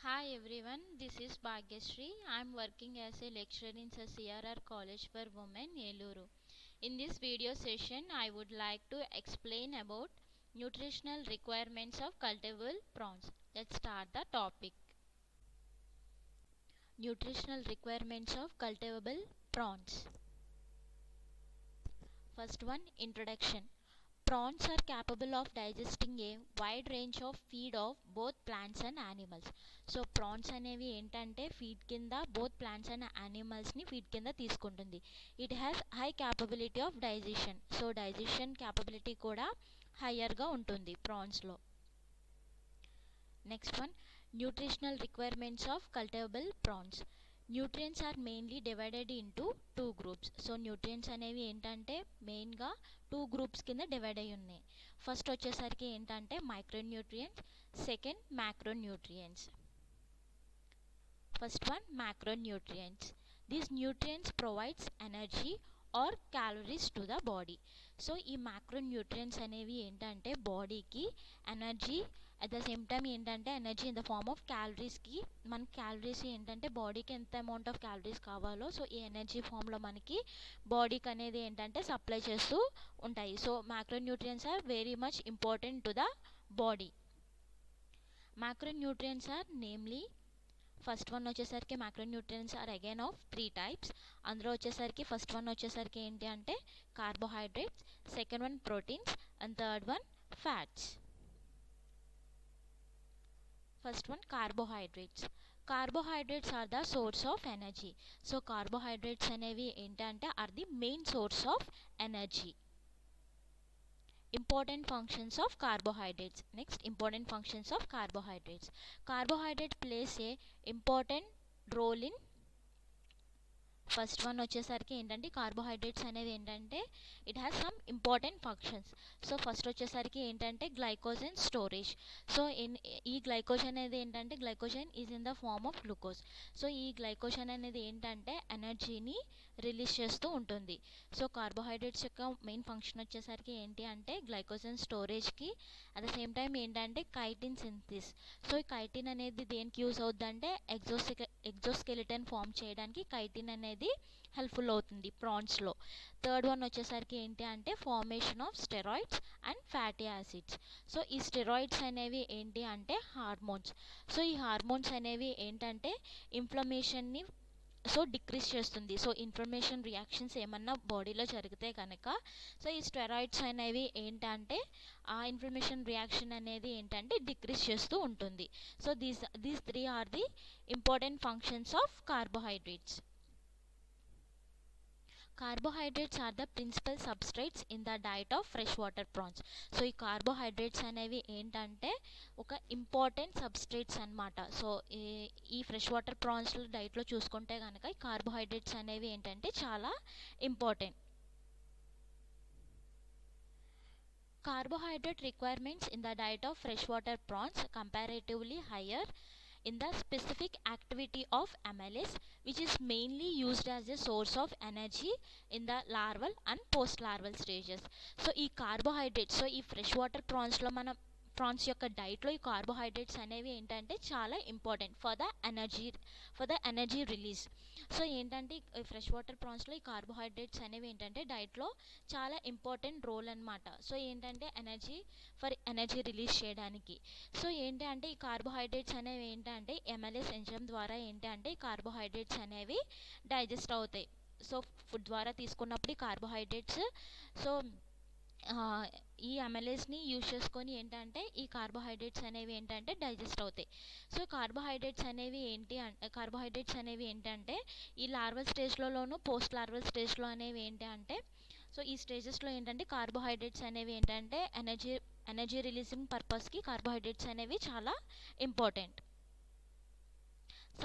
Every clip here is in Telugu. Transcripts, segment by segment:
Hi everyone, this is Bhagyashree. I am working as a lecturer in CRR College for Women, Eluru. In this video session, I would like to explain about nutritional requirements of cultivable prawns. Let's start the topic. Nutritional requirements of cultivable prawns. First one, introduction. Prawns are capable of digesting a wide range of feed of both plants and animals. So prawns అనేవి ఏంటంటే ఫీడ్ కింద బోత్ ప్లాంట్స్ అండ్ యానిమల్స్ని ఫీడ్ కింద తీసుకుంటుంది. It has high capability of digestion. So digestion capability కూడా హయ్యర్గా ఉంటుంది ప్రాన్స్లో. Next one, nutritional requirements of cultivable prawns. Nutrients are mainly divided into two groups. So nutrients అనేవి ఏంటంటే మెయిన్గా టూ గ్రూప్స్ కింద డివైడ్ అయి ఉన్నాయి. ఫస్ట్ వచ్చేసరికి ఏంటంటే micronutrients, second macronutrients. First one, macronutrients. These nutrients provides energy or calories to the body. So ఈ మ్యాక్రోన్యూట్రియంట్స్ అనేవి ఏంటంటే బాడీకి energy, at the same time ఏంటంటే energy in the form of క్యాలరీస్కి, మనకి క్యాలరీస్ ఏంటంటే బాడీకి ఎంత అమౌంట్ ఆఫ్ క్యాలరీస్ కావాలో సో ఈ ఎనర్జీ ఫామ్లో మనకి బాడీకి అనేది ఏంటంటే సప్లై చేస్తూ ఉంటాయి. So macronutrients are very much important to the body. Macronutrients are namely, first one వచ్చేసరికి macronutrients are again of 3 types. అందులో వచ్చేసరికి ఫస్ట్ వన్ వచ్చేసరికి ఏంటి అంటే carbohydrates, second one proteins and third one fats. First one, carbohydrates. Carbohydrates are the source of energy. So carbohydrates అనేవి ఏంటంటే are the main source of energy. Important functions of carbohydrates. Next, important functions of carbohydrates. Carbohydrate plays a important role in, first one వచ్చేసరికి ఏంటంటే కార్బోహైడ్రేట్స్ అనేవి ఏంటంటే it has some important functions. So first వచ్చేసరికి ఏంటంటే గ్లైకోజన్ స్టోరేజ్. సో ఈ గ్లైకోజన్ అనేది ఏంటంటే glycogen is in the form of glucose. So ఈ గ్లైకోజన్ అనేది ఏంటంటే ఎనర్జీని రిలీజ్ చేస్తూ ఉంటుంది. సో కార్బోహైడ్రేట్స్ యొక్క మెయిన్ ఫంక్షన్ వచ్చేసరికి ఏంటి అంటే గ్లైకోజన్ స్టోరేజ్కి, అట్ ద సేమ్ టైం ఏంటంటే కైటిన్ సింథసిస్. సో ఈ కైటిన్ అనేది దేనికి యూజ్ అవుతుందంటే ఎగ్జోస్కెలిటన్ ఫామ్ చేయడానికి కైటిన్ అనేది హెల్ప్ఫుల్ అవుతుంది ప్రాన్స్లో. థర్డ్ వన్ వచ్చేసరికి ఏంటి అంటే formation of steroids and fatty acids. So ఈ స్టెరాయిడ్స్ అనేవి ఏంటి అంటే హార్మోన్స్. సో ఈ హార్మోన్స్ అనేవి ఏంటంటే ఇన్ఫ్లమేషన్ని సో డిక్రీజ్ చేస్తుంది. సో ఇన్ఫ్లమేషన్ రియాక్షన్స్ ఏమన్నా బాడీలో జరిగితే కనుక సో ఈ స్టెరాయిడ్స్ అనేవి ఏంటంటే ఆ ఇన్ఫ్లమేషన్ రియాక్షన్ అనేది ఏంటంటే డిక్రీజ్ చేస్తూ ఉంటుంది. So these three are the important functions of carbohydrates. Carbohydrates are the principal substrates in the diet of fresh water prawns. So ఈ కార్బోహైడ్రేట్స్ అనేవి ఏంటంటే ఒక ఇంపార్టెంట్ సబ్స్ట్రేట్స్ అనమాట. సో ఈ ఫ్రెష్ వాటర్ ప్రాన్స్ డైట్లో చూసుకుంటే కనుక ఈ కార్బోహైడ్రేట్స్ అనేవి ఏంటంటే చాలా important. Carbohydrate requirements in the diet of freshwater prawns comparatively higher in the specific activity of amylase, which is mainly used as a source of energy in the larval and post-larval stages. So ఈ కార్బోహైడ్రేట్స్, సో ఈ ఫ్రెష్ వాటర్ ప్రాన్స్లో మనం ప్రాన్స్ యొక్క డైట్లో ఈ కార్బోహైడ్రేట్స్ అనేవి ఏంటంటే చాలా important for the energy release. So ఏంటంటే ఈ ఫ్రెష్ వాటర్ ప్రాన్స్లో ఈ కార్బోహైడ్రేట్స్ అనేవి ఏంటంటే డైట్లో చాలా ఇంపార్టెంట్ రోల్ అనమాట. సో ఏంటంటే ఎనర్జీ రిలీజ్ చేయడానికి. సో ఏంటి అంటే ఈ కార్బోహైడ్రేట్స్ అనేవి ఏంటంటే ఎంఎల్ఎస్ ఎంజైమ్ ద్వారా ఏంటి అంటే ఈ కార్బోహైడ్రేట్స్ అనేవి డైజెస్ట్ అవుతాయి. సో ఫుడ్ ద్వారా తీసుకున్నప్పుడు ఈ కార్బోహైడ్రేట్స్ సో ఈ అమైలేస్ని యూజ్ చేసుకొని ఏంటంటే ఈ కార్బోహైడ్రేట్స్ అనేవి ఏంటంటే డైజెస్ట్ అవుతాయి. సో కార్బోహైడ్రేట్స్ అనేవి ఏంటంటే ఈ లార్వల్ స్టేజ్లోను పోస్ట్ లార్వల్ స్టేజ్లో అనేవి ఏంటి అంటే సో ఈ స్టేజెస్లో ఏంటంటే కార్బోహైడ్రేట్స్ అనేవి ఏంటంటే ఎనర్జీ రిలీజింగ్ పర్పస్కి కార్బోహైడ్రేట్స్ అనేవి చాలా important.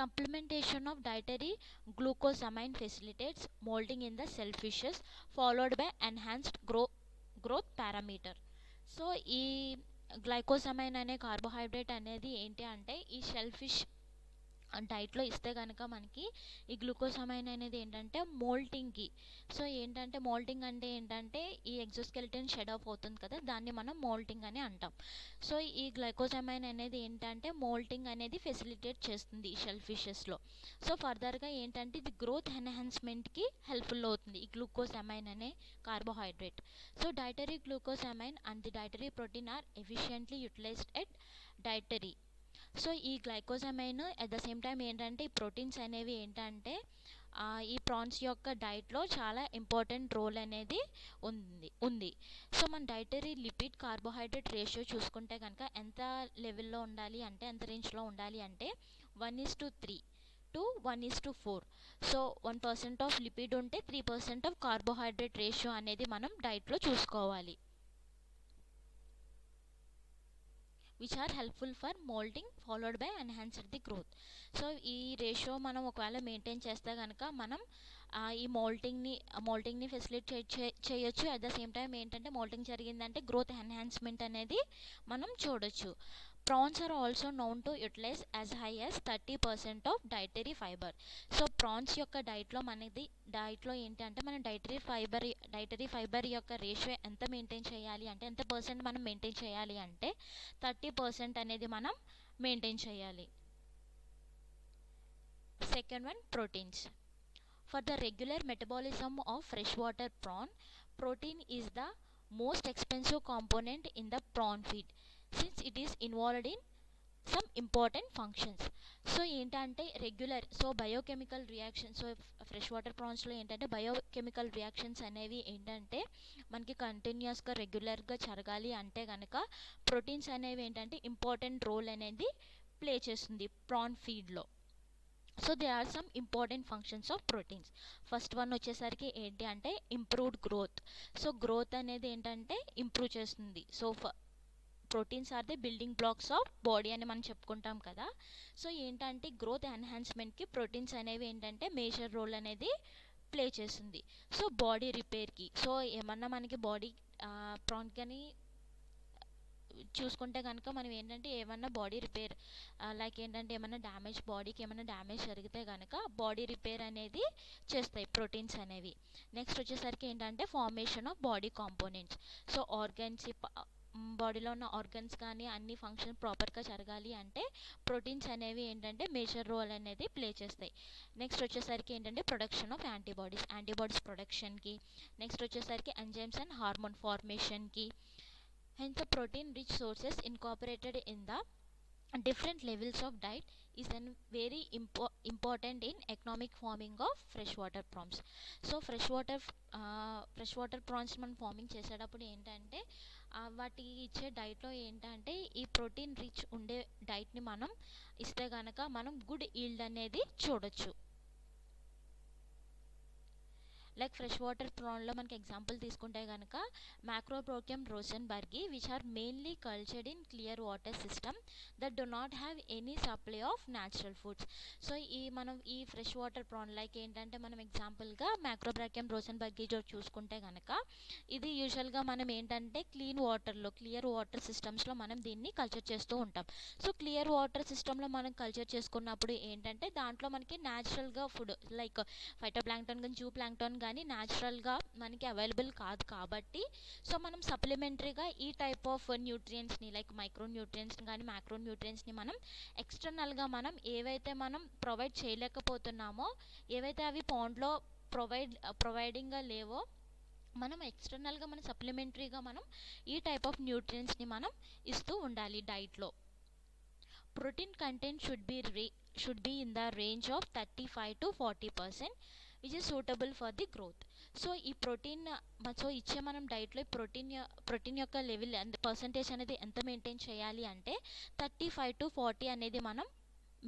Supplementation of dietary glucosamine facilitates molding in the cell fishes followed by enhanced growth parameter. So ఈ గ్లైకోసమైన్ అనే కార్బోహైడ్రేట్ అనేది ఏంటి అంటే ఈ షెల్ ఫిష్ డైట్లో ఇస్తే కనుక మనకి ఈ గ్లూకోసమైన్ అనేది ఏంటంటే మోల్టింగ్కి, సో ఏంటంటే మోల్టింగ్ అంటే ఏంటంటే ఈ ఎగ్జోస్కెలిటన్ షెడ్ ఆఫ్ అవుతుంది కదా, దాన్ని మనం మోల్టింగ్ అని అంటాం. సో ఈ గ్లైకోసమైన్ అనేది ఏంటంటే మోల్టింగ్ అనేది ఫెసిలిటేట్ చేస్తుంది ఈ షెల్ ఫిషెస్లో. సో ఫర్దర్గా ఏంటంటే ఇది గ్రోత్ ఎన్హాన్స్మెంట్కి హెల్ప్ఫుల్ అవుతుంది ఈ గ్లూకోసమైన్ అనే carbohydrate. So dietary glucosamine and the dietary protein are efficiently utilized at dietary. So ఈ glycosamine at the same time ఏంటంటే ఈ ప్రోటీన్స్ అనేవి ఏంటంటే ఈ ప్రాన్స్ యొక్క డైట్లో చాలా ఇంపార్టెంట్ రోల్ అనేది ఉంది. సో మన డైటరీ లిపిడ్ కార్బోహైడ్రేట్ రేషియో చూసుకుంటే కనుక ఎంత లెవెల్లో ఉండాలి అంటే, ఎంత రేంజ్లో ఉండాలి అంటే 1:3 to 1:4. సో 1% ఆఫ్ లిపిడ్ ఉంటే 3% ఆఫ్ కార్బోహైడ్రేట్ రేషియో అనేది మనం డైట్లో చూసుకోవాలి, which are helpful for moulting followed by enhanced the growth. So ఈ రేషియో మనం ఒకవేళ మెయింటైన్ చేస్తే కనుక మనం ఈ మోల్టింగ్ని ఫెసిలిటేట్ చేయొచ్చు. అట్ ద సేమ్ టైం ఏంటంటే మోల్టింగ్ జరిగిందంటే గ్రోత్ ఎన్హాన్స్మెంట్ అనేది మనం చూడొచ్చు. Prawns are also known to utilize as high as 30% of dietary fibre. So prawns యొక్క డైట్లో ఏంటంటే మనం డైటరీ ఫైబర్ యొక్క రేషియో ఎంత మెయింటైన్ చేయాలి అంటే, ఎంత పర్సెంట్ మనం మెయింటైన్ చేయాలి అంటే 30% అనేది మనం మెయింటైన్ చేయాలి. Second one, proteins. For the regular metabolism of freshwater prawn, protein is the most expensive component in the prawn feed since it is involved in some important functions. So ఏంటంటే regular, so biochemical reaction, so fresh water ప్రాన్స్లో ఏంటంటే బయోకెమికల్ రియాక్షన్స్ అనేవి ఏంటంటే మనకి కంటిన్యూస్గా రెగ్యులర్గా జరగాలి అంటే కనుక ప్రోటీన్స్ అనేవి ఏంటంటే ఇంపార్టెంట్ రోల్ అనేది ప్లే చేస్తుంది ప్రాన్ ఫీడ్లో. So they are some important functions of proteins. First one వచ్చేసరికి ఏంటి అంటే ఇంప్రూవ్డ్ గ్రోత్. సో గ్రోత్ అనేది ఏంటంటే ఇంప్రూవ్ చేస్తుంది. So proteins are the building blocks of body అని మనం చెప్పుకుంటాం కదా. సో ఏంటంటే గ్రోత్ ఎన్హాన్స్మెంట్కి ప్రోటీన్స్ అనేవి ఏంటంటే మేజర్ రోల్ అనేది ప్లే చేస్తుంది. సో బాడీ రిపేర్కి, సో ఏమన్నా మనకి బాడీ ప్రాన్ కానీ చూసుకుంటే కనుక మనం ఏంటంటే ఏమన్నా బాడీ రిపేర్ లైక్ ఏంటంటే ఏమన్నా బాడీకి ఏమన్నా డ్యామేజ్ జరిగితే కనుక బాడీ రిపేర్ అనేది చేస్తాయి ప్రోటీన్స్ అనేవి. నెక్స్ట్ వచ్చేసరికి ఏంటంటే formation of body components. So organs, బాడీలో ఉన్న ఆర్గన్స్ కానీ అన్ని ఫంక్షన్ ప్రాపర్గా జరగాలి అంటే ప్రోటీన్స్ అనేవి ఏంటంటే మేజర్ రోల్ అనేది ప్లే చేస్తాయి. నెక్స్ట్ వచ్చేసరికి ఏంటంటే ప్రొడక్షన్ ఆఫ్ యాంటీబాడీస్ ప్రొడక్షన్కి, నెక్స్ట్ వచ్చేసరికి ఎంజైమ్స్ అండ్ హార్మోన్ ఫార్మేషన్కి. Hence, the protein-rich sources incorporated in the different levels of diet is very important in economic farming of freshwater prawns. So freshwater prawns మనం ఫార్మింగ్ చేసేటప్పుడు ఏంటంటే వాటి ఇచ్చే డైట్లో ఏంటంటే ఈ ప్రోటీన్ రిచ్ ఉండే డైట్ని మనం ఇస్తే కనుక మనం గుడ్ ఈల్డ్ అనేది చూడొచ్చు. లైక్ ఫ్రెష్ వాటర్ ప్రాన్లో మనకి ఎగ్జాంపుల్ తీసుకుంటే కనుక Macrobrachium rosenbergii which are mainly cultured in clear water system that do not have any supply of natural foods. So మనం ఈ ఫ్రెష్ వాటర్ ప్రాన్ లైక్ ఏంటంటే మనం ఎగ్జాంపుల్గా మ్యాక్రోబ్రాకియం రోసెన్బర్గి చూసుకుంటే కనుక ఇది యూజువల్గా మనం ఏంటంటే క్లియర్ వాటర్ సిస్టమ్స్లో మనం దీన్ని కల్చర్ చేస్తూ ఉంటాం. సో క్లియర్ వాటర్ సిస్టంలో మనం కల్చర్ చేసుకున్నప్పుడు ఏంటంటే దాంట్లో మనకి న్యాచురల్గా ఫుడ్ లైక్ ఫైటోప్లాంక్టన్ కానీ జూ ప్లాంక్టన్ కానీ న్యాచురల్గా మనకి అవైలబుల్ కాదు కాబట్టి సో మనం సప్లిమెంటరీగా ఈ టైప్ ఆఫ్ న్యూట్రియంట్స్ని లైక్ మైక్రో న్యూట్రియంట్స్ని కానీ మ్యాక్రో న్యూట్రియంట్స్ని మనం ఎక్స్టర్నల్గా మనం ఏవైతే మనం ప్రొవైడ్ చేయలేకపోతున్నామో, ఏవైతే అవి పాండ్లో ప్రొవైడింగ్గా లేవో మనం ఎక్స్టర్నల్గా మనం సప్లిమెంటరీగా మనం ఈ టైప్ ఆఫ్ న్యూట్రియంట్స్ని మనం ఇస్తూ ఉండాలి డైట్లో. Protein content should be in the range of 35 to 40% which is suitable for the growth. So ఈ ప్రోటీన్ ఇచ్చే మనం డైట్లో ప్రోటీన్ యొక్క లెవెల్ పర్సంటేజ్ అనేది ఎంత మెయింటైన్ చేయాలి అంటే 35 to 40 అనేది మనం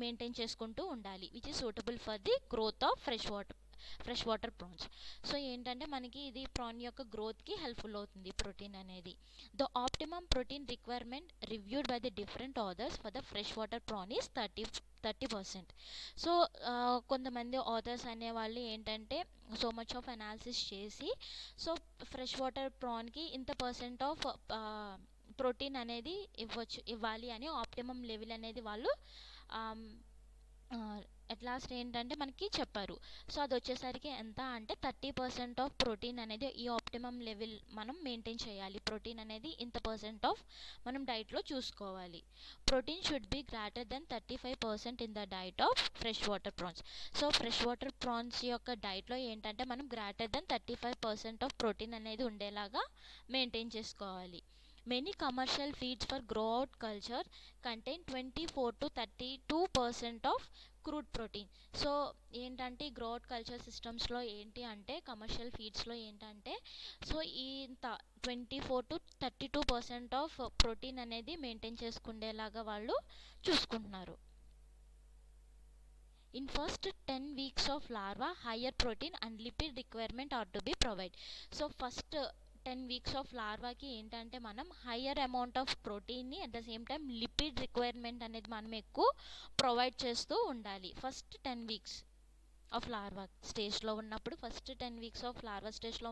మెయింటైన్ చేసుకుంటూ ఉండాలి, which is suitable for the growth of fresh water prawns. So ఏంటంటే మనకి ఇది ప్రాన్ యొక్క గ్రోత్కి హెల్ప్ఫుల్ అవుతుంది ప్రోటీన్ అనేది. The optimum protein requirement reviewed by the different authors for the fresh water prawn is 30%. So కొంతమంది ఆథర్స్ అనేవాళ్ళు ఏంటంటే సో మచ్ ఆఫ్ అనాలిసిస్ చేసి సో ఫ్రెష్ వాటర్ ప్రాన్కి ఇంత పర్సెంట్ ఆఫ్ ప్రోటీన్ అనేది ఇవ్వాలి అని ఆప్టిమమ్ లెవెల్ అనేది వాళ్ళు అట్ లాస్ట్ ఏంటంటే మనకి చెప్పారు. సో అది వచ్చేసరికి ఎంత అంటే 30% ఆఫ్ ప్రోటీన్ అనేది ఈ ఆప్టిమమ్ లెవెల్ మనం మెయింటైన్ చేయాలి. ప్రోటీన్ అనేది ఇంత పర్సెంట్ ఆఫ్ మనం డైట్లో చూసుకోవాలి. Protein should be greater than 35% in the diet of fresh water prawns. So fresh water prawns యొక్క డైట్లో ఏంటంటే మనం గ్రేటర్ దెన్ 35% ఆఫ్ ప్రోటీన్ అనేది ఉండేలాగా మెయింటైన్ చేసుకోవాలి. Many commercial feeds for grow-out culture contain 24 to 32% of crude protein. So ఏంటంటే ఈ గ్రోఅవుట్ కల్చర్ సిస్టమ్స్లో ఏంటి అంటే కమర్షియల్ ఫీడ్స్లో ఏంటంటే సో ఇంత 24 to 32% ఆఫ్ ప్రోటీన్ అనేది మెయింటైన్ చేసుకునేలాగా వాళ్ళు చూసుకుంటున్నారు. In first 10 weeks of larva, higher protein and lipid requirement are to be provided. So first 10 weeks of లార్వాకి ఏంటంటే మనం హయ్యర్ అమౌంట్ ఆఫ్ ప్రోటీన్ని at the same time lipid requirement అనేది మనం ఎక్కువ ప్రొవైడ్ చేస్తూ ఉండాలి. ఫస్ట్ 10 వీక్స్ ఆఫ్ లార్వా స్టేజ్లో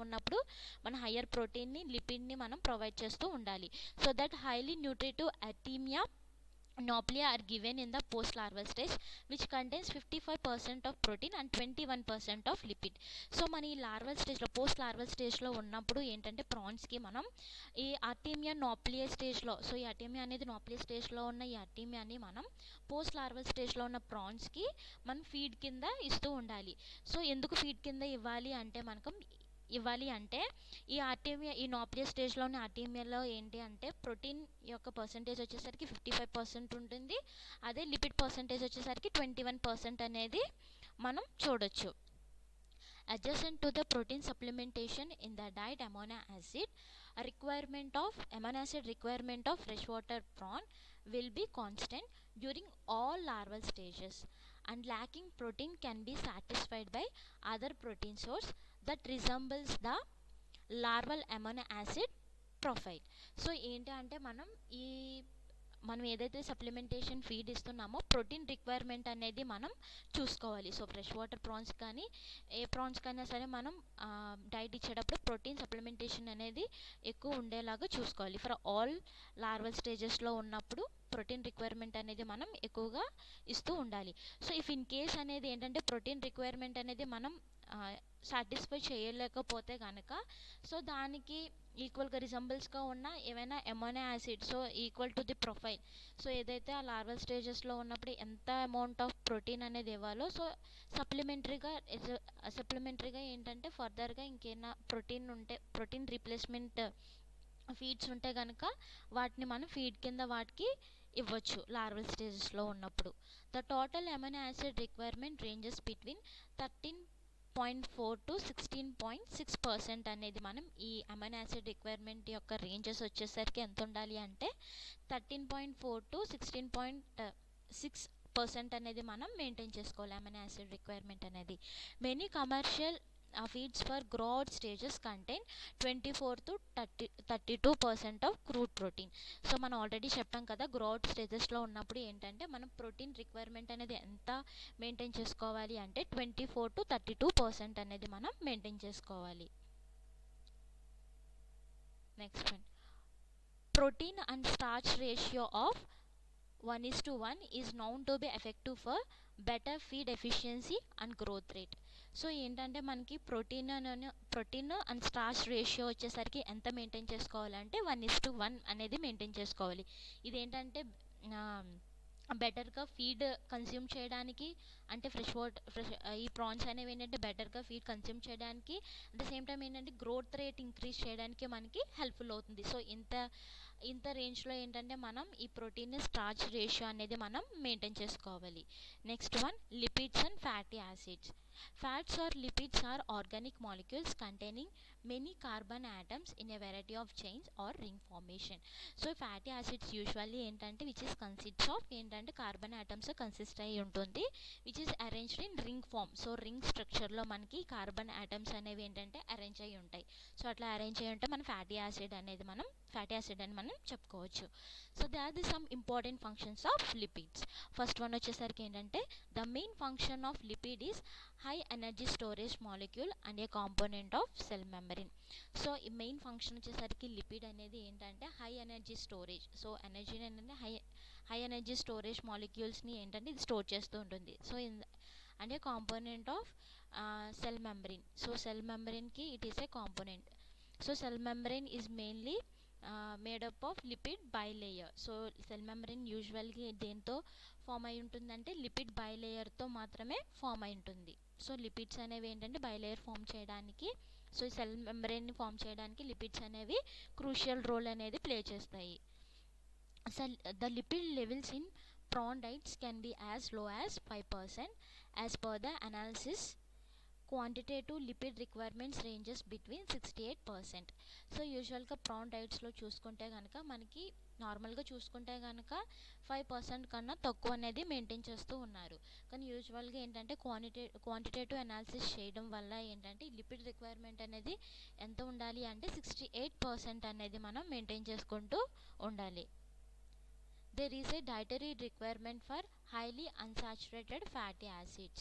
ఉన్నప్పుడు మన హయ్యర్ ప్రోటీన్ని లిపిడ్ని మనం ప్రొవైడ్ చేస్తూ ఉండాలి. So that highly nutritive artemia Naupliya are given in the post-larval stage, which contains 55% of protein and 21% of lipid. So మన ఈ లార్వల్ స్టేజ్లో పోస్ట్ లార్వల్ స్టేజ్లో ఉన్నప్పుడు ఏంటంటే ప్రాన్స్కి మనం ఈ అర్టీమియా నాప్లియా స్టేజ్లో సో ఈ అర్టీమియా అనేది నాప్లియా స్టేజ్లో ఉన్న ఈ అర్టీమియాని మనం పోస్ట్ లార్వల్ స్టేజ్లో ఉన్న ప్రాన్స్కి మనం ఫీడ్ కింద ఇస్తూ ఉండాలి. సో ఎందుకు ఫీడ్ కింద ఇవ్వాలి అంటే ఈ ఆర్టీమియా ఈ నాప్లియా స్టేజ్లో ఉన్న ఆర్టీమియాలో ఏంటి అంటే ప్రోటీన్ యొక్క పర్సంటేజ్ వచ్చేసరికి 55% ఉంటుంది. అదే లిపిడ్ పర్సంటేజ్ వచ్చేసరికి 21% అనేది మనం చూడొచ్చు. Adjacent to the protein supplementation in the diet, amino acid requirement of freshwater prawn will be constant during all larval stages, and lacking protein can be satisfied by other protein source that resembles the larval amino acid profile. So ఏంటి అంటే మనం ఏదైతే సప్లిమెంటేషన్ ఫీడ్ ఇస్తున్నామో ప్రోటీన్ రిక్వైర్మెంట్ అనేది మనం చూసుకోవాలి. సో ఫ్రెష్ వాటర్ ప్రాన్స్ కానీ ఏ ప్రాన్స్ కైనా సరే మనం డైట్ ఇచ్చేటప్పుడు ప్రోటీన్ సప్లిమెంటేషన్ అనేది ఎక్కువ ఉండేలాగా చూసుకోవాలి. ఫర్ ఆల్ లార్వల్ స్టేజెస్లో ఉన్నప్పుడు ప్రోటీన్ రిక్వైర్మెంట్ అనేది మనం ఎక్కువగా ఇస్తూ ఉండాలి. సో ఇఫ్ ఇన్ కేస్ అనేది ఏంటంటే ప్రోటీన్ రిక్వైర్మెంట్ అనేది మనం సాటిస్ఫై చేయలేకపోతే కనుక సో దానికి ఈక్వల్గా రిజంబుల్స్గా ఉన్న ఏమైనా amino acid so equal to the profile so ఏదైతే ఆ లార్వల్ స్టేజెస్లో ఉన్నప్పుడు ఎంత అమౌంట్ ఆఫ్ ప్రోటీన్ అనేది ఇవ్వాలో సో సప్లిమెంటరీగా ఏంటంటే ఫర్దర్గా ఇంకేమైనా ప్రోటీన్ రీప్లేస్మెంట్ ఫీడ్స్ ఉంటే కనుక వాటిని మనం ఫీడ్ కింద వాటికి ఇవ్వచ్చు లార్వల్ స్టేజెస్లో ఉన్నప్పుడు. The total amino acid requirement ranges between 13.4 to 16.6% అనేది మనం ఈ అమైనో యాసిడ్ రిక్వైర్మెంట్ యొక్క రేంజెస్ వచ్చేసరికి ఎంత ఉండాలి అంటే 13.4 to 16.6% అనేది మనం మెయింటైన్ చేసుకోవాలి అమైనో యాసిడ్ రిక్వైర్మెంట్ అనేది. Many commercial feeds for growth stages contain 24 to 32% of crude protein. So మనం ఆల్రెడీ చెప్పాం కదా గ్రోత్ స్టేజెస్లో ఉన్నప్పుడు ఏంటంటే మనం ప్రోటీన్ రిక్వైర్మెంట్ అనేది ఎంత మెయింటైన్ చేసుకోవాలి అంటే 24 to 32% అనేది మనం మెయింటైన్ చేసుకోవాలి. Next one protein and starch ratio of 1:1 is known to be effective for better feed efficiency and growth rate. So ఏంటంటే మనకి ప్రోటీన్ అండ్ స్టార్చ్ రేషియో వచ్చేసరికి ఎంత మెయింటైన్ చేసుకోవాలంటే 1:1 అనేది మెయింటైన్ చేసుకోవాలి. ఇదేంటంటే బెటర్గా ఫీడ్ కన్స్యూమ్ చేయడానికి అంటే ఫ్రెష్ ఈ ప్రాన్స్ అనేవి ఏంటంటే బెటర్గా ఫీడ్ కన్స్యూమ్ చేయడానికి అట్ ద సేమ్ టైం ఏంటంటే గ్రోత్ రేట్ ఇంక్రీజ్ చేయడానికి మనకి హెల్ప్ఫుల్ అవుతుంది. సో ఇంత రేంజ్లో ఏంటంటే మనం ఈ ప్రోటీన్ స్టార్చ్ రేషియో అనేది మనం మెయింటైన్ చేసుకోవాలి. Next one lipids and fatty acids. Fats or lipids are organic molecules containing many carbon atoms in a variety of chains or ring formation. So fatty acids usually ఏంటంటే which is consists of ఏంటంటే కార్బన్ ఆటమ్స్ కన్సిస్ట్ అయి ఉంటుంది which is arranged in ring form. సో రింగ్ స్ట్రక్చర్లో మనకి కార్బన్ ఆటమ్స్ అనేవి ఏంటంటే అరేంజ్ అయి ఉంటాయి. సో అట్లా అరేంజ్ అయి ఉంటే మన ఫ్యాటీ యాసిడ్ అని మనం చెప్పుకోవచ్చు. So they are the some important functions of lipids. First one వచ్చేసరికి ఏంటంటే the main function of lipid is high energy storage molecule and a component of cell membrane. So ఈ మెయిన్ ఫంక్షన్ వచ్చేసరికి లిపిడ్ అనేది ఏంటంటే high energy storage. So energy అనేది హై ఎనర్జీ స్టోరేజ్ మాలిక్యూల్స్ని ఏంటంటే ఇది స్టోర్ చేస్తూ ఉంటుంది. సో అంటే component of cell membrane. So cell మెంబ్రెయిన్కి it is a component. So cell membrane is mainly made up of lipid bilayer. So cell membrane యూజువల్గా దేంతో ఫామ్ అయి ఉంటుందంటే లిపిడ్ బైలేయర్తో మాత్రమే ఫామ్ అయి ఉంటుంది. సో లిపిడ్స్ అనేవి ఏంటంటే బైలేయర్ ఫామ్ చేయడానికి, సో సెల్ మెంబ్రెయిన్ని ఫామ్ చేయడానికి లిపిడ్స్ అనేవి క్రూషియల్ రోల్ అనేది ప్లే చేస్తాయి. The lipid levels in prawn diets can be as low as 5% as per the analysis. Quantitative lipid requirements ranges between 68%. So యూజువల్గా ప్రాన్ డైట్స్లో చూసుకుంటే కనుక మనకి నార్మల్గా చూసుకుంటే కనుక 5% కన్నా తక్కువ అనేది మెయింటైన్ చేస్తూ ఉన్నారు. కానీ యూజువల్గా ఏంటంటే క్వాంటిటేటివ్ అనాలిసిస్ చేయడం వల్ల ఏంటంటే లిపిడ్ రిక్వైర్మెంట్ అనేది ఎంత ఉండాలి అంటే 68% అనేది మనం మెయింటైన్ చేసుకుంటూ ఉండాలి. There is a dietary requirement for highly unsaturated fatty acids.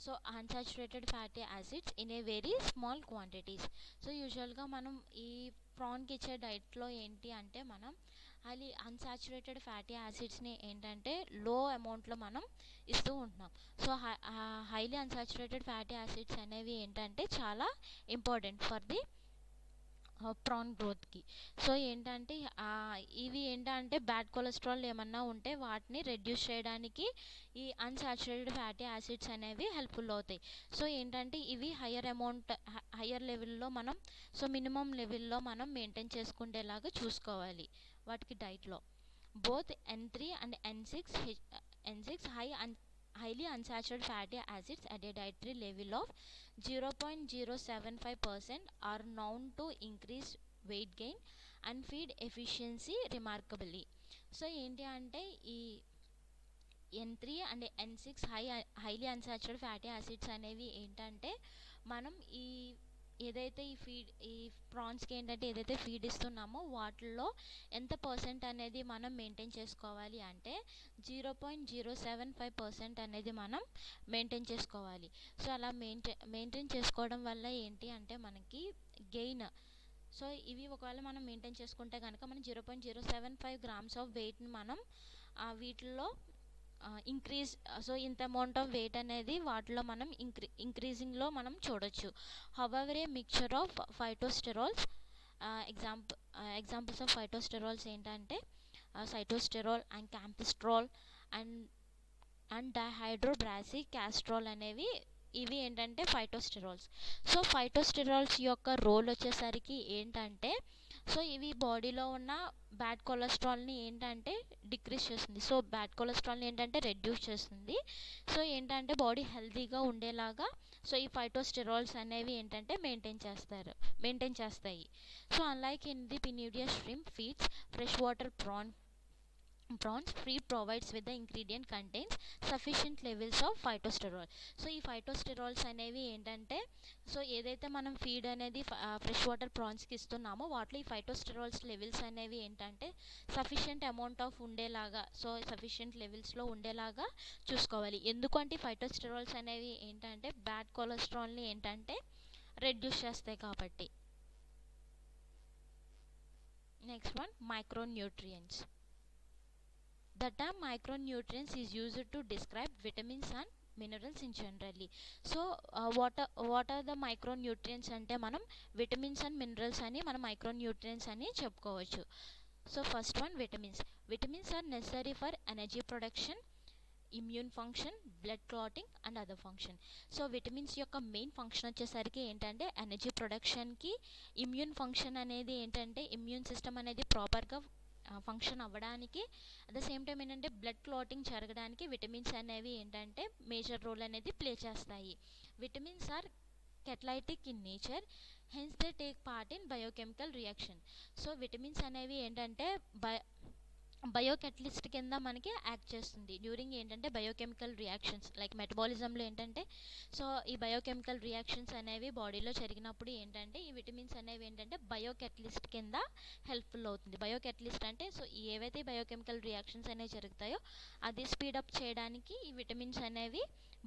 So unsaturated fatty acids in a very small quantities. So యూజువల్గా మనం ఈ ప్రాన్కి ఇచ్చే డైట్లో ఏంటి అంటే మనం హైలీ అన్సాచురేటెడ్ ఫ్యాటీ యాసిడ్స్ని ఏంటంటే లో అమౌంట్లో మనం ఇస్తూ ఉంటున్నాం. So highly unsaturated fatty acids అనేవి ఏంటంటే చాలా ఇంపార్టెంట్ ఫర్ ది ప్రాన్ గ్రోత్కి. సో ఏంటంటే ఇవి ఏంటంటే బ్యాడ్ కొలెస్ట్రాల్ ఏమన్నా ఉంటే వాటిని రెడ్యూస్ చేయడానికి ఈ అన్సాచురేటెడ్ ఫ్యాటీ యాసిడ్స్ అనేవి హెల్ప్ఫుల్ అవుతాయి. సో ఏంటంటే ఇవి హయ్యర్ లెవెల్లో మనం, సో మినిమం లెవెల్లో మనం మెయింటైన్ చేసుకునేలాగా చూసుకోవాలి వాటికి డైట్లో. Both N3 and N6 highly unsaturated fatty acids at a dietary level of 0.075% are known to increase weight gain and feed efficiency remarkably. So ఏంటి అంటే ఈ N3 and N6 highly unsaturated fatty acids అనేవి ఏంటంటే మనం ఏదైతే ఈ ప్రాన్స్కి ఏంటంటే ఏదైతే ఫీడ్ ఇస్తున్నామో వాటిల్లో ఎంత పర్సెంట్ అనేది మనం మెయింటైన్ చేసుకోవాలి అంటే 0.075% అనేది మనం మెయింటైన్ చేసుకోవాలి. సో అలా మెయింటైన్ చేసుకోవడం వల్ల ఏంటి అంటే మనకి గెయిన్, సో ఇవి ఒకవేళ మనం మెయింటైన్ చేసుకుంటే కనుక మనం 0.075 grams ఆఫ్ వెయిట్ని మనం వీటిల్లో ఇంక్రీజ్, సో ఇంత అమౌంట్ ఆఫ్ వెయిట్ అనేది వాటిలో మనం ఇంక్రీజింగ్లో మనం చూడొచ్చు. However A mixture of phytosterols, examples of phytosterols ఏంటంటే సైటోస్టెరాల్ అండ్ క్యాంపిస్ట్రాల్ అండ్ డైహైడ్రోబ్రాసికాస్ట్రాల్ అనేవి ఇవి ఏంటంటే ఫైటోస్టెరాల్స్. సో ఫైటోస్టెరాల్స్ యొక్క రోల్ వచ్చేసరికి ఏంటంటే సో ఇవి బాడీలో ఉన్న బ్యాడ్ కొలెస్ట్రాల్ని ఏంటంటే డిక్రీజ్ చేస్తుంది. సో బ్యాడ్ కొలెస్ట్రాల్ని ఏంటంటే రెడ్యూస్ చేస్తుంది. సో ఏంటంటే బాడీ హెల్తీగా ఉండేలాగా సో ఈ ఫైటోస్టెరాల్స్ అనేవి ఏంటంటే మెయింటైన్ చేస్తాయి. So unlike in the penaeidae shrimp feeds, freshwater prawns feed provides with the ingredient contains sufficient levels of phytosterol. So ఈ ఫైటోస్టెరాల్స్ అనేవి ఏంటంటే సో ఏదైతే మనం ఫీడ్ అనేది ఫ్రెష్ వాటర్ ప్రాన్స్కి ఇస్తున్నామో వాటిలో ఈ ఫైటోస్టెరాల్స్ లెవెల్స్ అనేవి ఏంటంటే సఫిషియంట్ అమౌంట్ ఆఫ్ ఉండేలాగా, సో సఫిషియంట్ లెవెల్స్లో ఉండేలాగా చూసుకోవాలి. ఎందుకంటే ఫైటోస్టెరాల్స్ అనేవి ఏంటంటే బ్యాడ్ కొలెస్ట్రాల్ని ఏంటంటే రెడ్యూస్ చేస్తాయి కాబట్టి. Next one, micronutrients. The term micronutrients is used to describe vitamins and minerals in generally. So what are the micronutrients అంటే మనం విటమిన్స్ అండ్ మినరల్స్ అని మనం మైక్రోన్యూట్రియంట్స్ అని చెప్పుకోవచ్చు. So first one, vitamins are necessary for energy production, immune function, blood clotting and other function. So vitamins యొక్క మెయిన్ ఫంక్షన్ వచ్చేసరికి ఏంటంటే ఎనర్జీ ప్రొడక్షన్కి, ఇమ్యూన్ ఫంక్షన్ అనేది ఏంటంటే ఇమ్యూన్ సిస్టమ్ అనేది ప్రాపర్గా ఫంక్షన్ అవ్వడానికి, అట్ ద సేమ్ టైం ఏంటంటే బ్లడ్ క్లాటింగ్ జరగడానికి విటమిన్స్ అనేవి ఏంటంటే మేజర్ రోల్ అనేది ప్లే చేస్తాయి. Vitamins are catalytic in nature, hence they take part in biochemical reaction. So vitamins అనేవి ఏంటంటే బయోకెటలిస్ట్ కింద మనకి యాక్ట్ చేస్తుంది డ్యూరింగ్ ఏంటంటే బయోకెమికల్ రియాక్షన్స్ లైక్ మెటబాలిజంలో ఏంటంటే సో ఈ బయోకెమికల్ రియాక్షన్స్ అనేవి బాడీలో జరిగినప్పుడు ఏంటంటే ఈ విటమిన్స్ అనేవి ఏంటంటే బయోకెటలిస్ట్ కింద హెల్ప్ఫుల్ అవుతుంది. బయోకెటలిస్ట్ అంటే సో ఏవైతే బయోకెమికల్ రియాక్షన్స్ అనేవి జరుగుతాయో అది స్పీడప్ చేయడానికి ఈ విటమిన్స్ అనేవి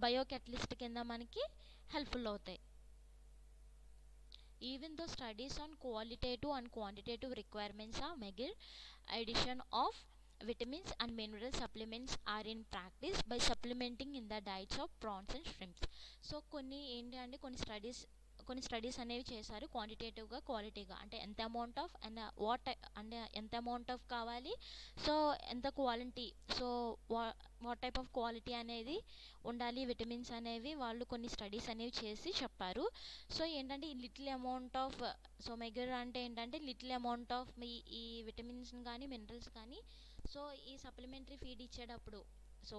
బయోకెటలిస్ట్ కింద మనకి హెల్ప్ఫుల్ అవుతాయి. Even though studies on qualitative and quantitative requirements are made, addition of vitamins and mineral supplements are in practice by supplementing in the diets of prawns and shrimps. So కొన్ని ఏంటి అంటే కొన్ని స్టడీస్ అనేవి చేశారు, క్వాంటిటేటివ్గా క్వాలిటీగా, అంటే ఎంత అమౌంట్ ఆఫ్ అండ్ అంటే ఎంత అమౌంట్ ఆఫ్ కావాలి, సో ఎంత quality, so what type of quality అనేది ఉండాలి విటమిన్స్ అనేవి వాళ్ళు కొన్ని స్టడీస్ అనేవి చేసి చెప్పారు. సో ఏంటంటే ఈ లిటిల్ అమౌంట్ ఆఫ్, సో మెగర్ అంటే ఏంటంటే లిటిల్ అమౌంట్ ఆఫ్ ఈ విటమిన్స్ కానీ మినరల్స్ కానీ సో ఈ సప్లిమెంటరీ ఫీడ్ ఇచ్చేటప్పుడు, సో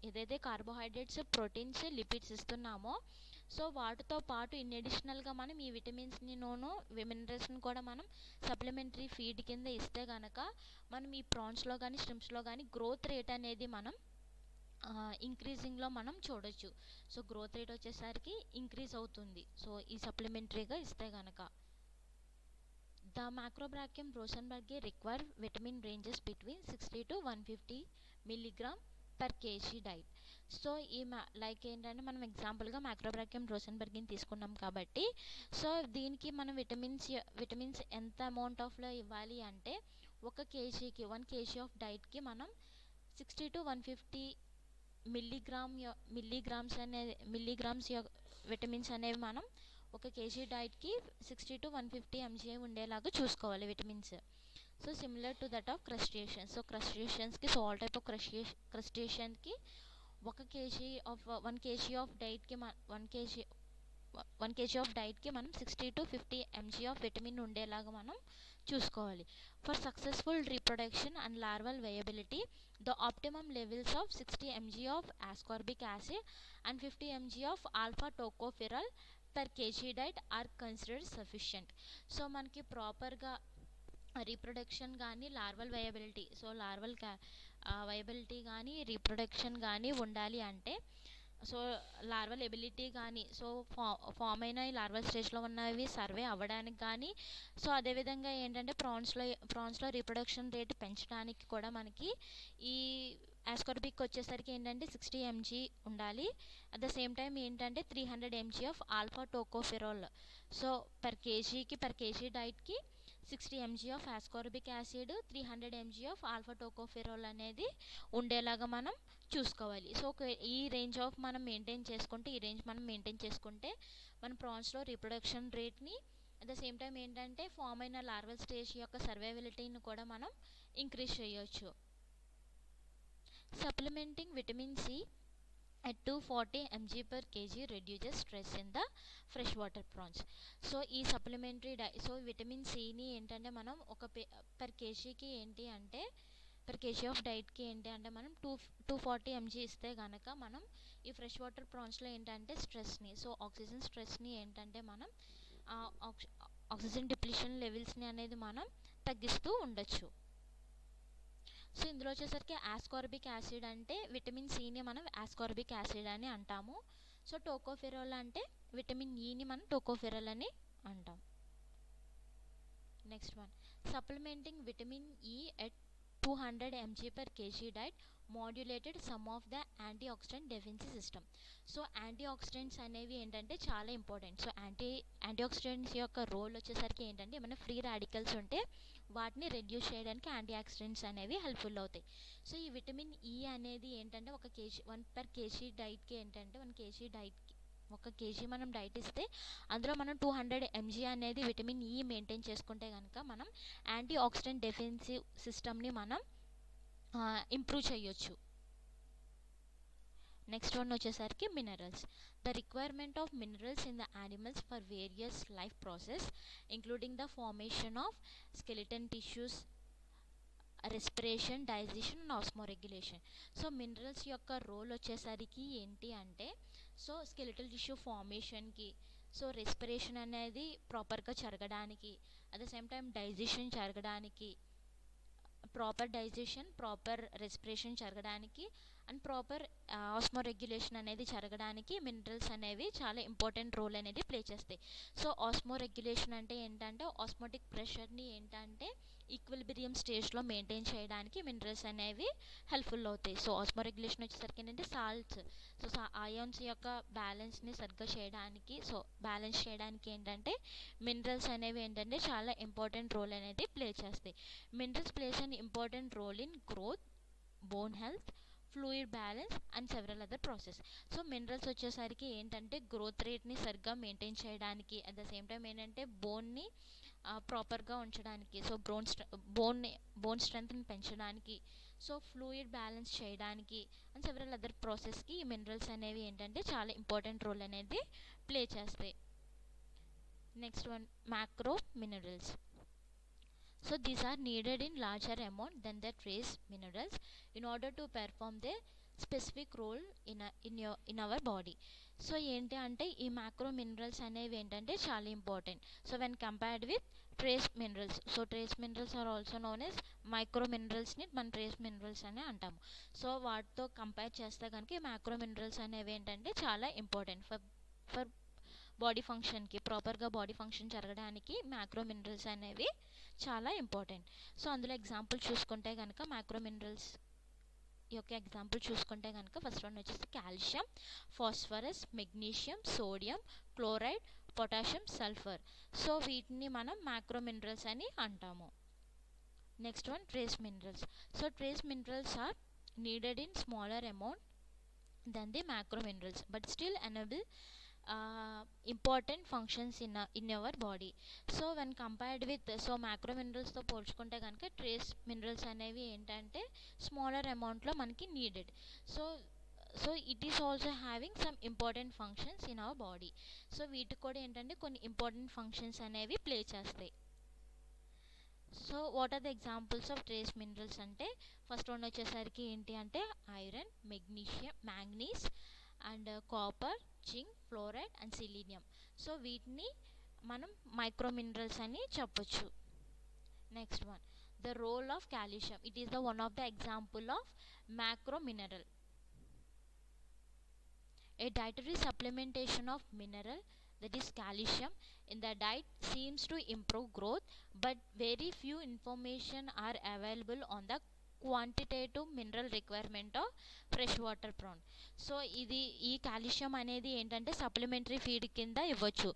ఏదైతే కార్బోహైడ్రేట్స్, ప్రోటీన్స్, లిపిడ్స్ ఇస్తున్నామో సో వాటితో పాటు ఇన్ అడిషనల్గా మనం ఈ విటమిన్స్ని మినరల్స్ని కూడా మనం సప్లిమెంటరీ ఫీడ్ కింద ఇస్తే కనుక మనం ఈ ప్రాన్స్లో కానీ స్ట్రిమ్స్లో కానీ గ్రోత్ రేట్ అనేది మనం ఇంక్రీజింగ్లో మనం చూడొచ్చు. సో గ్రోత్ రేట్ వచ్చేసరికి ఇంక్రీజ్ అవుతుంది సో ఈ సప్లిమెంటరీగా ఇస్తే కనుక. The macrobrachium rosenbergi require vitamin ranges between 60 to 150 milligram per kg diet. So ఈ లైక్ ఏంటంటే మనం ఎగ్జాంపుల్గా మ్యాక్రోబ్రాకియం రోసెన్బర్గ్ని తీసుకున్నాం కాబట్టి సో దీనికి మనం విటమిన్స్ ఎంత అమౌంట్ ఆఫ్లో ఇవ్వాలి అంటే 1 kgకి 1 kg ఆఫ్ డైట్కి మనం 60 to 150 మిల్లీగ్రామ్స్ విటమిన్స్ అనేవి మనం 1 kg డైట్కి 60 to 150 mg ఉండేలాగా చూసుకోవాలి vitamins. So similar to that of crustaceans. So క్రస్టేషన్స్కి, సో ఆల్ టైప్ ఆఫ్ క్రస్టేషన్కి 1 kg ఆఫ్ డైట్కి 1 kg ఆఫ్ డైట్కి మనం 60 to 50 mg ఆఫ్ విటమిన్ ఉండేలాగా మనం చూసుకోవాలి. For successful reproduction and larval viability the optimum levels of 60 mg of ascorbic acid and 50 mg of alpha tocopherol per kg diet are considered sufficient. So మనకి ప్రాపర్గా రీప్రొడక్షన్ కానీ larval viability, so larval viability కానీ రీప్రొడక్షన్ కానీ ఉండాలి అంటే, సో లార్వల్ ఎబిలిటీ కానీ, సో ఫామ్ అయిన ఈ లార్వల్ స్టేజ్లో ఉన్నవి సర్వే అవ్వడానికి కానీ, సో అదేవిధంగా ఏంటంటే ప్రాన్స్లో రీప్రొడక్షన్ రేట్ పెంచడానికి కూడా మనకి ఈ ascorbic వచ్చేసరికి ఏంటంటే 60 mg ఉండాలి. అట్ ద సేమ్ టైం ఏంటంటే 300 mg of alpha tocopherol. So per kg డైట్కి 60 mg of ascorbic acid, 300 mg of alpha tocopherol అనేది ఉండేలాగా మనం చూసుకోవాలి. సో ఈ రేంజ్ మనం మెయింటైన్ చేసుకుంటే మన ప్రాన్స్లో రీప్రొడక్షన్ రేట్ని, అట్ ద సేమ్ టైం ఏంటంటే ఫామ్ అయిన లార్వల్ స్టేజ్ యొక్క సర్వైవబిలిటీని కూడా మనం ఇంక్రీజ్ చేయొచ్చు. Supplementing vitamin C at 240 mg per kg reduces stress in the freshwater prawns. So ఈ సప్లిమెంటరీ సో విటమిన్ సిని ఏంటంటే మనం పర్ కేజీకి ఏంటి అంటే పర్ కేజీ ఆఫ్ డైట్కి ఏంటి అంటే మనం 240 mg ఇస్తే కనుక మనం ఈ ఫ్రెష్ వాటర్ ప్రాన్స్లో ఏంటంటే స్ట్రెస్ని, సో ఆక్సిజన్ స్ట్రెస్ని ఏంటంటే మనం ఆక్సిజన్ డిప్లీషన్ లెవెల్స్ని అనేది మనం తగ్గిస్తూ ఉండొచ్చు. సో ఇందులో వచ్చేసరికి ascorbic యాసిడ్ అంటే విటమిన్ సిని మనం ascorbic యాసిడ్ అని అంటాము. సో టోకోఫెరాల్ అంటే విటమిన్ ఈని మనం టోకోఫెరాల్ అని అంటాం. Next one, supplementing vitamin E at 200 mg per kg diet modulated some of the antioxidant defense system. So antioxidants అనేవి ఏంటంటే చాలా ఇంపార్టెంట్. సో యాంటీఆక్సిడెంట్స్ యొక్క రోల్ వచ్చేసరికి ఏంటంటే ఏమైనా ఫ్రీ రాడికల్స్ ఉంటే వాటిని రెడ్యూస్ చేయడానికి యాంటీఆక్సిడెంట్స్ అనేవి హెల్ప్ఫుల్ అవుతాయి. సో ఈ విటమిన్ ఈ అనేది ఏంటంటే 1 per kg డైట్కి ఏంటంటే 1 kg మనం డైట్ ఇస్తే అందులో మనం 200 mg అనేది విటమిన్ ఈ మెయింటైన్ చేసుకుంటే కనుక మనం యాంటీ ఆక్సిడెంట్ డిఫెన్సివ్ సిస్టమ్ని మనం ఇంప్రూవ్ చేయొచ్చు. నెక్స్ట్ వన్ వచ్చేసరికి minerals. The requirement of minerals in the animals for various life process including the formation of skeleton tissues, respiration, digestion and osmoregulation. So minerals యొక్క రోల్ వచ్చేసరికి ఏంటి అంటే, సో స్కెలిటల్ టిష్యూ ఫార్మేషన్కి, సో రెస్పిరేషన్ అనేది ప్రాపర్గా జరగడానికి, at the same time digestion జరగడానికి, ప్రాపర్ రెస్పిరేషన్ జరగడానికి అండ్ ప్రాపర్ ఆస్మోరెగ్యులేషన్ అనేది జరగడానికి మినరల్స్ అనేవి చాలా ఇంపార్టెంట్ రోల్ అనేది ప్లే చేస్తాయి. సో ఆస్మోరెగ్యులేషన్ అంటే ఏంటంటే ఆస్మోటిక్ ప్రెషర్ని ఏంటంటే ఈక్విలిబ్రియం స్టేజ్లో మెయింటైన్ చేయడానికి మినరల్స్ అనేవి హెల్ప్ఫుల్ అవుతాయి. సో ఆస్మోరెగ్యులేషన్ వచ్చేసరికి ఏంటంటే సాల్ట్స్, సో అయాన్స్ యొక్క బ్యాలెన్స్ని సరిగ్గా చేయడానికి, సో బ్యాలెన్స్ చేయడానికి ఏంటంటే మినరల్స్ అనేవి ఏంటంటే చాలా ఇంపార్టెంట్ రోల్ అనేది ప్లే చేస్తాయి. Minerals plays an important role in growth, bone health, fluid balance and several other process. So minerals వచ్చేసరికి ఏంటంటే గ్రోత్ రేట్ని సరిగ్గా మెయింటైన్ చేయడానికి, అట్ ద సేమ్ టైం ఏంటంటే బోన్ని ప్రాపర్గా ఉంచడానికి, సో బోన్ స్ట్రెంగ్త్ని పెంచడానికి, సో ఫ్లూయిడ్ బ్యాలెన్స్ చేయడానికి అండ్ సెవరల్ అదర్ ప్రాసెస్కి ఈ మినరల్స్ అనేవి ఏంటంటే చాలా ఇంపార్టెంట్ రోల్ అనేది ప్లే చేస్తాయి. Next one, macro minerals. So these are needed in larger amount than the trace minerals in order to perform their specific role in our body. So ఏంటి అంటే ఈ మ్యాక్రో మినరల్స్ అనేవి ఏంటంటే చాలా important. So when compared with trace minerals, so trace minerals are also known as micro మినరల్స్ని మనం ట్రేస్ మినరల్స్ అని అంటాము. సో వాటితో కంపేర్ చేస్తే కనుక ఈ మ్యాక్రో మినరల్స్ అనేవి ఏంటంటే చాలా ఇంపార్టెంట్ ఫర్ బాడీ ఫంక్షన్కి, ప్రాపర్గా బాడీ ఫంక్షన్ జరగడానికి మ్యాక్రో మినరల్స్ అనేవి చాలా ఇంపార్టెంట్. సో అందులో ఎగ్జాంపుల్ చూసుకుంటే కనుక మ్యాక్రో మినరల్స్ యొక్క ఎగ్జాంపుల్ చూసుకుంటే కనుక ఫస్ట్ వన్ వచ్చేసి calcium, phosphorus, magnesium, sodium, chloride, potassium, sulphur. So వీటిని మనం మ్యాక్రో మినరల్స్ అని అంటాము. Next one, trace minerals. So trace minerals are needed in smaller amount than the macro minerals but still enable important functions in our body. So when compared with, so macro మినరల్స్తో పోల్చుకుంటే కనుక ట్రేస్ మినరల్స్ అనేవి ఏంటంటే స్మాలర్ అమౌంట్లో మనకి needed. So it is also having some important functions in our body. So వీటికి కూడా ఏంటంటే కొన్ని ఇంపార్టెంట్ ఫంక్షన్స్ అనేవి ప్లే చేస్తాయి. So what are the examples of trace minerals అంటే ఫస్ట్ వన్ వచ్చేసరికి ఏంటి అంటే iron, magnesium, manganese and copper, zinc, fluoride and selenium. So వీటిని మనం మైక్రో మినరల్స్ అని చెప్పొచ్చు. Next one, the role of calcium. It is the one of the example of macro mineral. A dietary supplementation of mineral, that is calcium, in the diet seems to improve growth, but very few information are available on the quantitative mineral requirement of fresh water prawn. So ఈ కాల్షియం అనేది ఏంటంటే సప్లిమెంటరీ ఫీడ్ కింద ఇవ్వచ్చు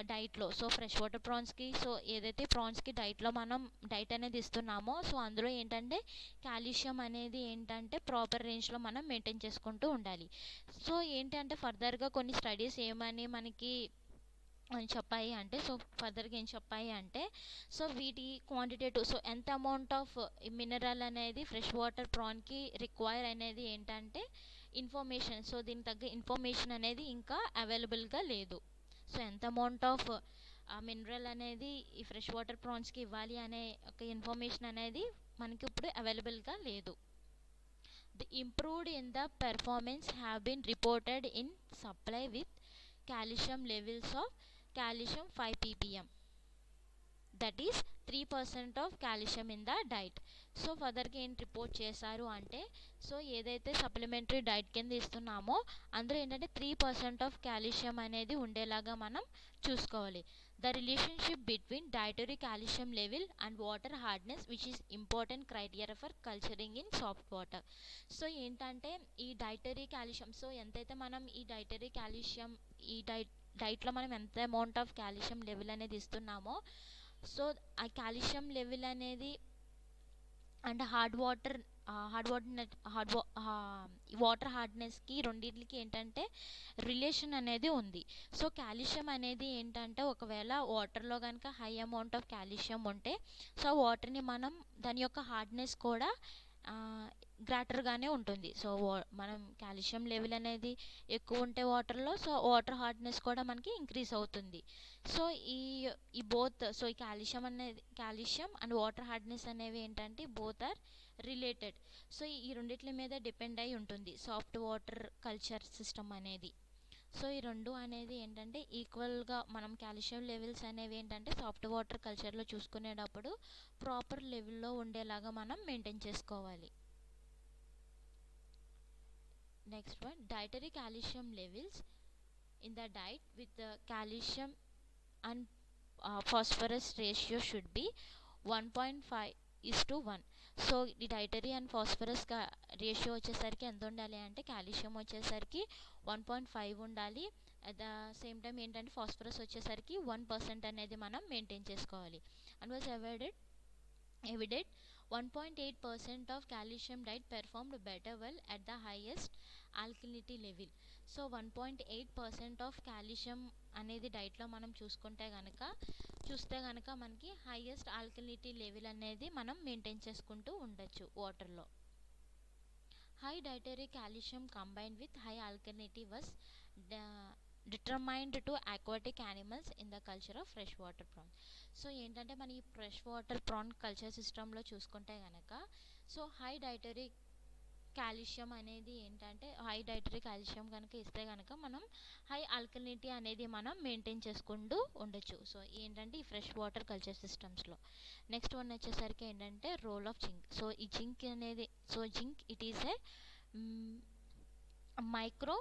డైట్లో. సో ఫ్రెష్ వాటర్ ప్రాన్స్కి, సో ఏదైతే ప్రాన్స్కి డైట్లో మనం డైట్ అనేది ఇస్తున్నామో సో అందులో ఏంటంటే కాల్షియం అనేది ఏంటంటే ప్రాపర్ రేంజ్లో మనం మెయింటైన్ చేసుకుంటూ ఉండాలి. సో ఏంటంటే ఫర్దర్గా కొన్ని స్టడీస్ ఏమని మనకి చెప్పాయి అంటే, సో ఫర్దర్గా ఏం చెప్పాయి అంటే, సో వీటి క్వాంటిటేటివ్, సో ఎంత అమౌంట్ ఆఫ్ మినరల్ అనేది ఫ్రెష్ వాటర్ ప్రాన్కి రిక్వైర్ అనేది ఏంటంటే ఇన్ఫర్మేషన్, సో దీనికి తగ్గ ఇన్ఫర్మేషన్ అనేది ఇంకా అవైలబుల్గా లేదు. సో ఎంత అమౌంట్ ఆఫ్ మినరల్ అనేది ఈ ఫ్రెష్ వాటర్ ప్రాన్స్కి ఇవ్వాలి అనే ఒక ఇన్ఫర్మేషన్ అనేది మనకి ఇప్పుడు అవైలబుల్గా లేదు. The improved in the performance have been reported in supply with calcium levels of calcium 5 ppm, that is 3% of calcium in the diet. So ఫర్దర్గా ఏం రిపోర్ట్ చేశారు అంటే, సో ఏదైతే సప్లిమెంటరీ డైట్ కింద ఇస్తున్నామో అందులో ఏంటంటే 3% ఆఫ్ కాల్షియం అనేది ఉండేలాగా మనం చూసుకోవాలి. The relationship between dietary calcium level and water hardness which is important criteria for culturing in soft water. So ఏంటంటే ఈ డైటరీ కాల్షియం, సో ఎంతైతే మనం ఈ డైటరీ కాల్షియం ఈ డైట్లో మనం ఎంత అమౌంట్ ఆఫ్ కాల్షియం లెవెల్ అనేది ఇస్తున్నామో సో ఆ కాల్షియం లెవెల్ అనేది అండ్ వాటర్ హార్డ్నెస్కి రెండింటికి ఏంటంటే రిలేషన్ అనేది ఉంది. సో కాల్షియం అనేది ఏంటంటే ఒకవేళ వాటర్లో కనుక హై అమౌంట్ ఆఫ్ కాల్షియం ఉంటే సో వాటర్ని మనం దాని యొక్క హార్డ్నెస్ కూడా గ్రాటర్గానే ఉంటుంది. సో మనం కాల్షియం లెవెల్ అనేది ఎక్కువ ఉంటే వాటర్లో సో వాటర్ హార్డ్నెస్ కూడా మనకి ఇంక్రీజ్ అవుతుంది. సో ఈ బోత్, సో ఈ కాల్షియం అండ్ వాటర్ హార్డ్నెస్ అనేవి ఏంటంటే బోత్ ఆర్ రిలేటెడ్. సో ఈ రెండిట్ల మీద డిపెండ్ అయి ఉంటుంది సాఫ్ట్ వాటర్ కల్చర్ సిస్టమ్ అనేది. సో ఈ రెండు అనేది ఏంటంటే ఈక్వల్గా మనం కాల్షియం లెవెల్స్ అనేవి ఏంటంటే సాఫ్ట్ వాటర్ కల్చర్లో చూసుకునేటప్పుడు ప్రాపర్ లెవెల్లో ఉండేలాగా మనం మెయింటైన్ చేసుకోవాలి. Next one, dietary calcium levels in the diet with calcium and phosphorus ratio should be 1.5:1. So ఈ డైటరీ అండ్ ఫాస్ఫరస్ రేషియో వచ్చేసరికి ఎంత ఉండాలి అంటే కాల్షియం వచ్చేసరికి 1.5 ఉండాలి. అట్ ద సేమ్ టైం ఏంటంటే ఫాస్ఫరస్ వచ్చేసరికి 1% అనేది మనం మెయింటైన్ చేసుకోవాలి. And was evident 1.8% of calcium diet performed better well at the highest alkalinity level. So 1.8% of calcium అనేది డైట్లో మనం చూస్తే కనుక మనకి హైయెస్ట్ ఆల్కలినిటీ లెవెల్ అనేది మనం మెయింటైన్ చేసుకుంటూ ఉండొచ్చు వాటర్లో. High dietary calcium combined with high alkalinity was determined to aquatic animals in the culture of fresh water prawns. So ఏంటంటే మన ఈ ఫ్రెష్ వాటర్ ప్రాన్ కల్చర్ సిస్టంలో చూసుకుంటే కనుక సో హై డైటరీ కాల్షియం అనేది ఏంటంటే హై డైటరీ కాల్షియం కనుక ఇస్తే కనుక మనం హై ఆల్కలినిటీ అనేది మనం మెయింటైన్ చేసుకుంటూ ఉండొచ్చు. సో ఏంటంటే ఈ ఫ్రెష్ వాటర్ కల్చర్ సిస్టమ్స్లో. నెక్స్ట్ వన్ వచ్చేసరికి ఏంటంటే రోల్ ఆఫ్ జింక్. సో ఈ జింక్ అనేది zinc it is A micro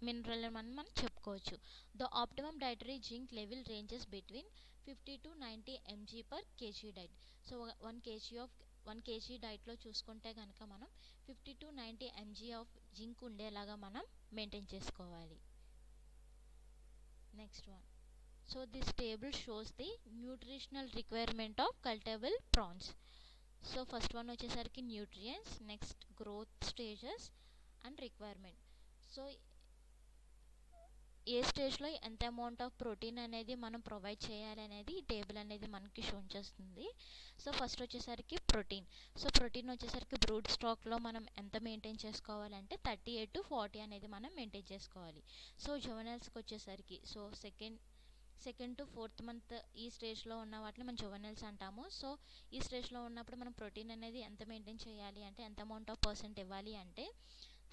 mineral అని మనం చెప్పుకోవచ్చు. The optimum dietary zinc level ranges between 50 to 90 mg per kg diet. So 1 kg డైట్లో చూసుకుంటే కనుక మనం 50 to 90 mg ఆఫ్ జింక్ ఉండేలాగా మనం మెయింటైన్ చేసుకోవాలి. Next one. So this table shows the nutritional requirement of cultivable prawns. So first one వచ్చేసరికి nutrients, next growth stages and requirement. So ఏ స్టేజ్లో ఎంత అమౌంట్ ఆఫ్ ప్రోటీన్ అనేది మనం ప్రొవైడ్ చేయాలి అనేది ఈ టేబుల్ అనేది మనకి షో చేస్తుంది. సో ఫస్ట్ వచ్చేసరికి ప్రోటీన్. సో ప్రోటీన్ వచ్చేసరికి బ్రూడ్ స్టాక్లో మనం ఎంత మెయింటైన్ చేసుకోవాలంటే 38 to 40 అనేది మనం మెయింటైన్ చేసుకోవాలి. సో జువెనల్స్కి వచ్చేసరికి so second to fourth month ఈ స్టేజ్లో ఉన్న వాటిని మనం జువెనల్స్ అంటాము. సో ఈ స్టేజ్లో ఉన్నప్పుడు మనం ప్రోటీన్ అనేది ఎంత మెయింటైన్ చేయాలి అంటే ఎంత అమౌంట్ ఆఫ్ పర్సెంట్ ఇవ్వాలి అంటే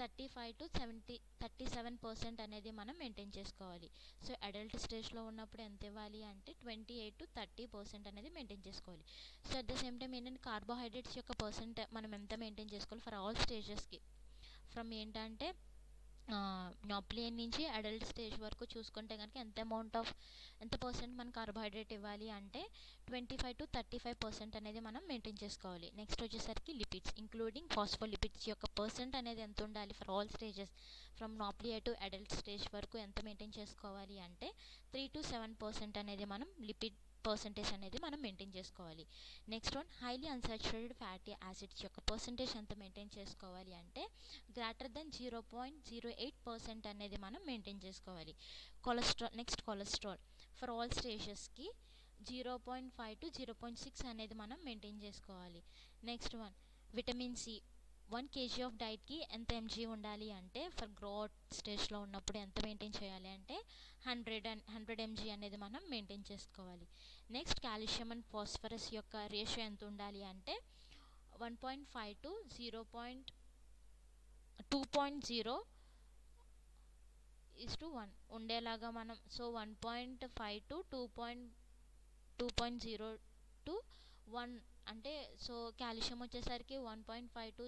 35 to 37% అనేది మనం మెయింటైన్ చేసుకోవాలి. సో అడల్ట్ స్టేజ్లో ఉన్నప్పుడు ఎంత ఇవ్వాలి అంటే 28 to 30% అనేది మెయింటైన్ చేసుకోవాలి. So at the same time ఏంటంటే కార్బోహైడ్రేట్స్ యొక్క పర్సెంట్ మనం ఎంత మెయింటైన్ చేసుకోవాలి ఫర్ ఆల్ స్టేజెస్కి ఫ్రమ్ ఏంటంటే నాప్లియన్ నుంచి అడల్ట్ స్టేజ్ వరకు చూసుకుంటే కనుక ఎంత పర్సెంట్ మనం కార్బోహైడ్రేట్ ఇవ్వాలి అంటే 25 to 35% అనేది మనం మెయింటైన్ చేసుకోవాలి. నెక్స్ట్ వచ్చేసరికి లిపిడ్స్ ఇంక్లూడింగ్ ఫాస్ఫోలిపిడ్స్ యొక్క పర్సెంట్ అనేది ఎంత ఉండాలి for all stages from nauplii to adult stage వరకు ఎంత మెయింటైన్ చేసుకోవాలి అంటే 3 to 7% అనేది మనం లిపిడ్ పర్సంటేజ్ అనేది మనం మెయింటైన్ చేసుకోవాలి. Next one highly unsaturated fatty acids యొక్క పర్సంటేజ్ ఎంత మెయింటైన్ చేసుకోవాలి అంటే గ్రేటర్ దెన్ 0.08% అనేది మనం మెయింటైన్ చేసుకోవాలి. నెక్స్ట్ కొలెస్ట్రాల్ ఫర్ ఆల్ స్టేజెస్కి 0.5 to 0.6 అనేది మనం మెయింటైన్ చేసుకోవాలి. Next one vitamin C 1 kg of డైట్కి ఎంత ఎంజీ ఉండాలి అంటే ఫర్ గ్రోత్ స్టేజ్లో ఉన్నప్పుడు ఎంత మెయింటైన్ చేయాలి అంటే 100 mg అనేది మనం మెయింటైన్ చేసుకోవాలి. నెక్స్ట్ కాల్షియం అండ్ ఫాస్ఫరస్ యొక్క రేషియో ఎంత ఉండాలి అంటే 1.5 to 2.0:1 ఉండేలాగా మనం సో 1.5 to 2.0 to 1 అంటే సో కాల్షియం వచ్చేసరికి 1.5 to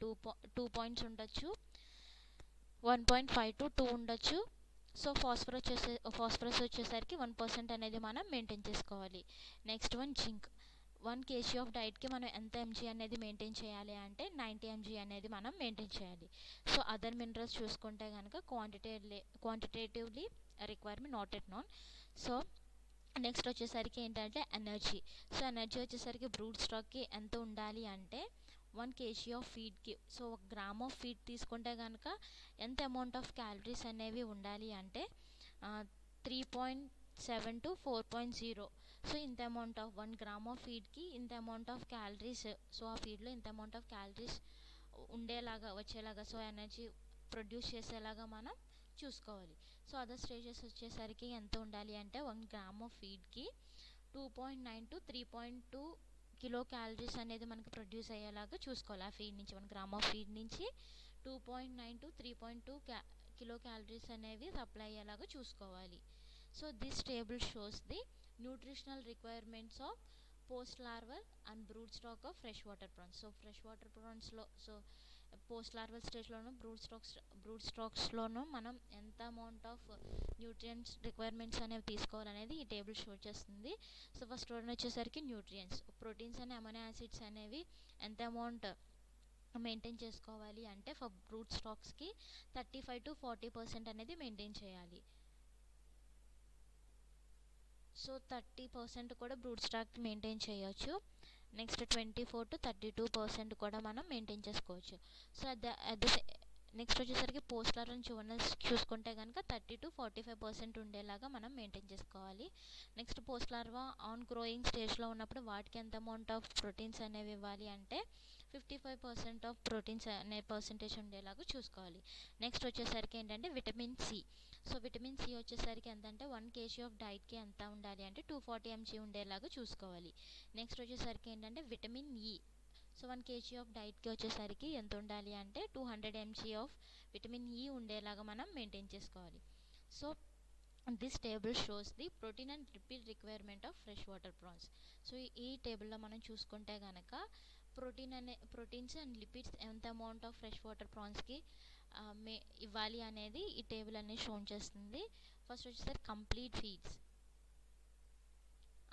2 పాయింట్స్ ఉండొచ్చు, 1.5 to 2 ఉండొచ్చు. సో ఫాస్ఫరస్ వచ్చేసరికి 1% అనేది మనం మెయింటైన్ చేసుకోవాలి. Next one zinc 1 kg of డైట్కి మనం ఎంత ఎంజీ అనేది మెయింటైన్ చేయాలి అంటే 90 mg అనేది మనం మెయింటైన్ చేయాలి. సో అదర్ మినరల్స్ చూసుకుంటే కనుక quantitatively requirement not at known. So next వచ్చేసరికి ఏంటంటే ఎనర్జీ. సో ఎనర్జీ వచ్చేసరికి బ్రూడ్ స్టాక్కి ఎంత ఉండాలి అంటే 1 kg ఆఫ్ ఫీడ్కి సో 1 గ్రామ్ ఆఫ్ ఫీడ్ తీసుకుంటే కనుక ఎంత అమౌంట్ ఆఫ్ క్యాలరీస్ అనేవి ఉండాలి అంటే 3.7 to 4.0. సో ఇంత అమౌంట్ ఆఫ్ 1 గ్రామ్ ఆఫ్ ఫీడ్కి ఇంత అమౌంట్ ఆఫ్ క్యాలరీస్ సో ఆ ఫీడ్లో ఇంత అమౌంట్ ఆఫ్ క్యాలరీస్ వచ్చేలాగా సో ఎనర్జీ ప్రొడ్యూస్ చేసేలాగా మనం చూసుకోవాలి. సో అదర్ స్టేజెస్ వచ్చేసరికి ఎంత ఉండాలి అంటే 1 గ్రామ్ ఆఫ్ ఫీడ్కి 2.9 to 3.2 కిలో క్యాలరీస్ అనేది మనకి ప్రొడ్యూస్ అయ్యేలాగా చూసుకోవాలి. ఆ ఫీడ్ నుంచి 1 గ్రామ్ ఆఫ్ ఫీడ్ నుంచి 2.9 to 3.2 కిలో క్యాలరీస్ అనేవి సప్లై అయ్యేలాగా చూసుకోవాలి. So this table shows the nutritional requirements of post larval and brood stock of fresh water prawns. So fresh water ప్రాన్స్లో సో పోస్ట్ లార్వల్ స్టేజ్లోను బ్రూడ్ స్టాక్స్లోను మనం ఎంత అమౌంట్ ఆఫ్ న్యూట్రియంట్స్ రిక్వైర్మెంట్స్ అనేవి తీసుకోవాలనేది ఈ టేబుల్ షో చేస్తుంది. సో ఫస్ట్ వన్ వచ్చేసరికి nutrients, proteins and amino acids అనేవి ఎంత అమౌంట్ మెయింటైన్ చేసుకోవాలి అంటే ఫర్ బ్రూడ్ స్టాక్స్కి 35 to 40% అనేది మెయింటైన్ చేయాలి. సో 30% కూడా బ్రూడ్ స్టాక్ మెయింటైన్ చేయొచ్చు. నెక్స్ట్ 24 to 32% కూడా మనం మెయింటైన్ చేసుకోవచ్చు. సో నెక్స్ట్ వచ్చేసరికి పోస్ట్ లార్వల్ జువెనైల్స్ చూసుకుంటే కనుక 30 to 45% ఉండేలాగా మనం మెయింటైన్ చేసుకోవాలి. Next post larva on growing స్టేజ్లో ఉన్నప్పుడు వాటికి ఎంత అమౌంట్ ఆఫ్ ప్రోటీన్స్ అనేవి ఇవ్వాలి అంటే 55% ఆఫ్ ప్రోటీన్స్ అనే పర్సంటేజ్ ఉండేలాగా చూసుకోవాలి. నెక్స్ట్ వచ్చేసరికి ఏంటంటే vitamin C. So vitamin C వచ్చేసరికి ఎంతంటే 1 kg ఆఫ్ డైట్కి ఎంత ఉండాలి అంటే 240 mg ఉండేలాగా చూసుకోవాలి. నెక్స్ట్ వచ్చేసరికి ఏంటంటే vitamin E. So 1 kg of డైట్కి వచ్చేసరికి ఎంత ఉండాలి అంటే 200 mg ఆఫ్ విటమిన్ ఈ ఉండేలాగా మనం మెయింటైన్ చేసుకోవాలి. So this table shows the protein and lipid requirement of fresh water prawns. So ఈ టేబుల్లో మనం చూసుకుంటే కనుక ప్రోటీన్స్ అండ్ లిపిడ్స్ ఎంత అమౌంట్ ఆఫ్ ఫ్రెష్ వాటర్ ప్రాన్స్కి ఇవ్వాలి అనేది ఈ టేబుల్ అనేది షోన్ చేస్తుంది. ఫస్ట్ వచ్చేసరికి కంప్లీట్ ఫీడ్స్.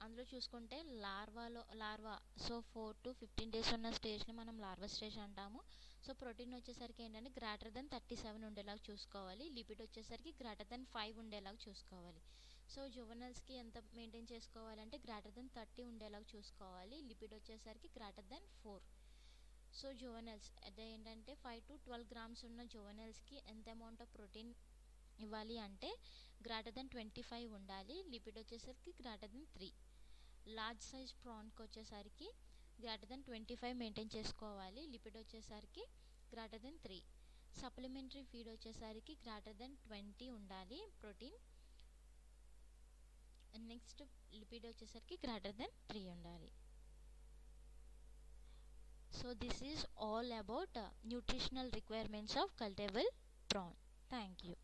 అందులో చూసుకుంటే లార్వా సో 4 to 15 days ఉన్న స్టేజ్ని మనం లార్వా స్టేజ్ అంటాము. సో ప్రోటీన్ వచ్చేసరికి ఏంటంటే గ్రేటర్ దెన్ 37 ఉండేలాగా చూసుకోవాలి. లిపిడ్ వచ్చేసరికి గ్రేటర్ దెన్ 5 ఉండేలాగా చూసుకోవాలి. సో జువెనైల్స్కి ఎంత మెయింటైన్ చేసుకోవాలంటే గ్రేటర్ దెన్ 30 ఉండేలాగా చూసుకోవాలి. లిపిడ్ వచ్చేసరికి గ్రేటర్ దెన్ 4. సో జువెనైల్స్ అదే ఏంటంటే 5 to 12 grams ఉన్న జువెనైల్స్కి ఎంత అమౌంట్ ఆఫ్ ప్రోటీన్ ఇవ్వాలి అంటే గ్రేటర్ దెన్ 25 ఉండాలి. లిపిడ్ వచ్చేసరికి గ్రేటర్ దెన్ 3. లార్జ్ సైజ్ ప్రాన్కి వచ్చేసరికి గ్రేటర్ దెన్ 25 మెయింటైన్ చేసుకోవాలి. లిపిడ్ వచ్చేసరికి గ్రేటర్ దెన్ 3. సప్లిమెంటరీ ఫీడ్ వచ్చేసరికి గ్రేటర్ దెన్ 20 ఉండాలి ప్రోటీన్. నెక్స్ట్ లిపిడ్ వచ్చేసరికి గ్రేటర్ దెన్ 3 ఉండాలి. So this is all about nutritional requirements of cuttable prawn. Thank you.